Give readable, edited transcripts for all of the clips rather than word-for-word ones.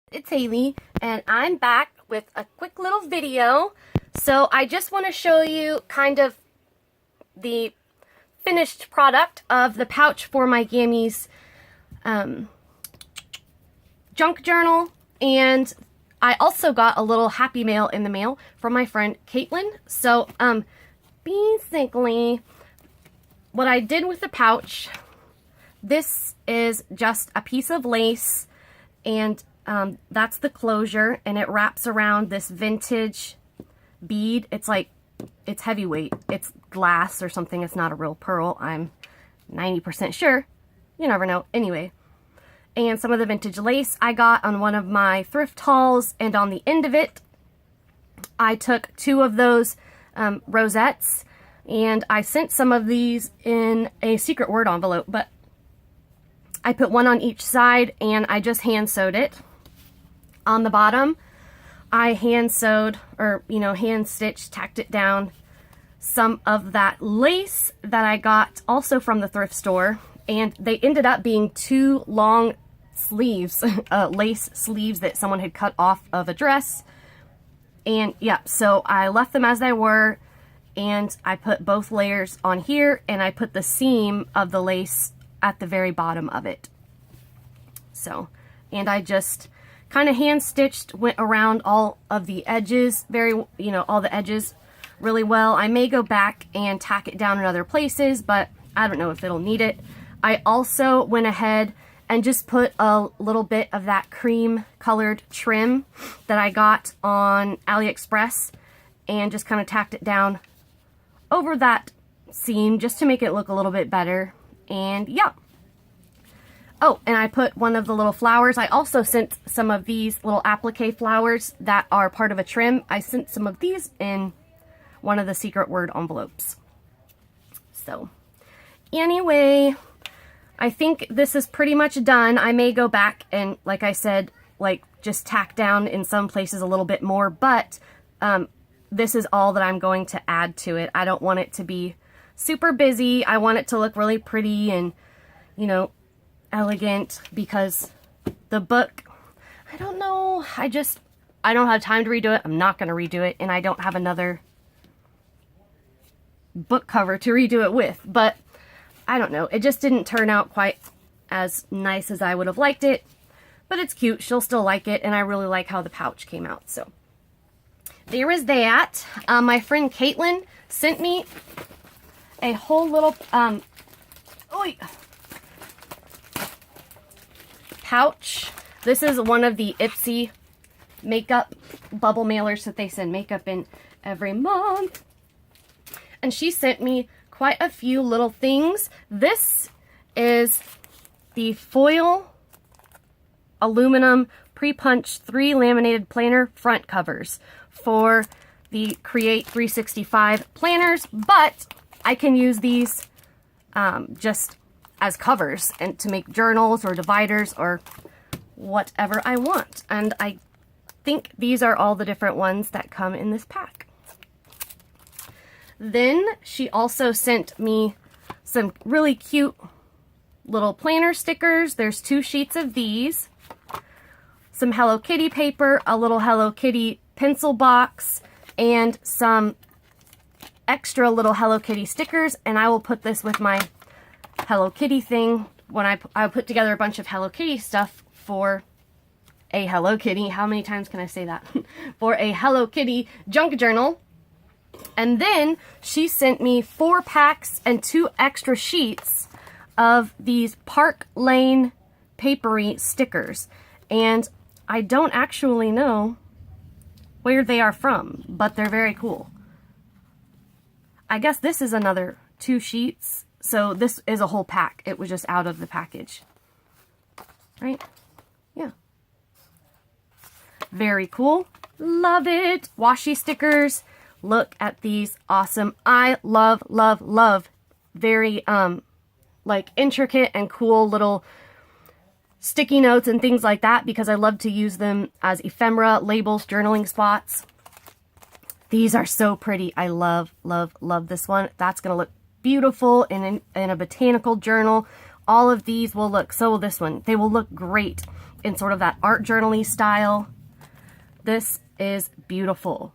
It's Haley, and I'm back with a quick little video. So I just want to show you kind of the finished product of the pouch for my Gammies junk journal, and I also got a little happy mail in the mail from my friend Caitlin. So basically what I did with the pouch, this is just a piece of lace, and that's the closure, and it wraps around this vintage bead. It's heavyweight. It's glass or something. It's not a real pearl. I'm 90% sure. You never know. Anyway, and some of the vintage lace I got on one of my thrift hauls, and on the end of it, I took 2 of those rosettes, and I sent some of these in a secret word envelope, but I put one on each side, and I just hand sewed it. On the bottom, I hand sewed, or hand stitched, tacked it down, some of that lace that I got also from the thrift store, and they ended up being 2 long sleeves, lace sleeves that someone had cut off of a dress. And yeah, so I left them as they were, and I put both layers on here, and I put the seam of the lace at the very bottom of it. So, and I just kind of hand stitched, went around all of the edges, all the edges really well. I may go back and tack it down in other places, but I don't know if it'll need it. I also went ahead and just put a little bit of that cream colored trim that I got on AliExpress, and just kind of tacked it down over that seam just to make it look a little bit better. And yeah. Oh, and I put one of the little flowers. I also sent some of these little applique flowers that are part of a trim. I sent some of these in one of the secret word envelopes. So anyway, I think this is pretty much done. I may go back and, like I said, just tack down in some places a little bit more, but this is all that I'm going to add to it. I don't want it to be super busy. I want it to look really pretty and, elegant, because the book, I don't know, I don't have time to redo it. I'm not going to redo it, and I don't have another book cover to redo it with, but I don't know. It just didn't turn out quite as nice as I would have liked it, but it's cute. She'll still like it, and I really like how the pouch came out. So there is that. My friend Caitlin sent me a whole little pouch. This is one of the Ipsy makeup bubble mailers that they send makeup in every month. And she sent me quite a few little things. This is the foil aluminum pre-punched 3 laminated planner front covers for the Create 365 planners, but I can use these just as covers and to make journals or dividers or whatever I want. And I think these are all the different ones that come in this pack. Then she also sent me some really cute little planner stickers. There's 2 sheets of these, some Hello Kitty paper, a little Hello Kitty pencil box, and some extra little Hello Kitty stickers. And I will put this with my Hello Kitty thing when I put together a bunch of Hello Kitty stuff for a Hello Kitty. How many times can I say that? For a Hello Kitty junk journal. And then she sent me 4 packs and 2 extra sheets of these Park Lane papery stickers. And I don't actually know where they are from, but they're very cool. I guess this is another 2 sheets. So this is a whole pack. It was just out of the package. Right? Yeah. Very cool. Love it. Washi stickers. Look at these. Awesome. I love, love, love very intricate and cool little sticky notes and things like that, because I love to use them as ephemera, labels, journaling spots. These are so pretty. I love, love, love this one. That's going to look beautiful in a botanical journal. All of these will look, so will this one. They will look great in sort of that art journal-y style. This is beautiful.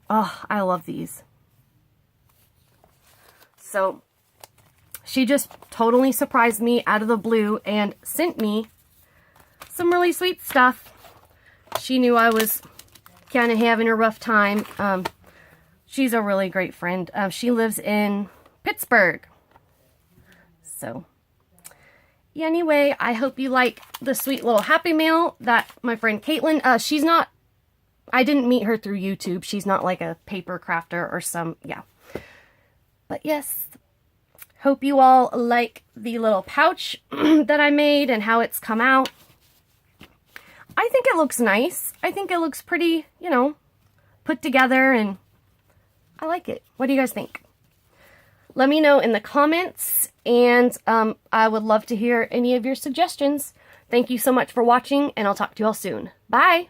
Oh, I love these. So she just totally surprised me out of the blue and sent me some really sweet stuff. She knew I was kind of having a rough time. She's a really great friend. She lives in Pittsburgh. So anyway, I hope you like the sweet little Happy Mail that my friend Caitlin, I didn't meet her through YouTube. She's not like a paper crafter or yeah. But yes, hope you all like the little pouch that I made and how it's come out. I think it looks nice. I think it looks pretty, you know, put together, and I like it. What do you guys think? Let me know in the comments, and I would love to hear any of your suggestions. Thank you so much for watching, and I'll talk to you all soon. Bye!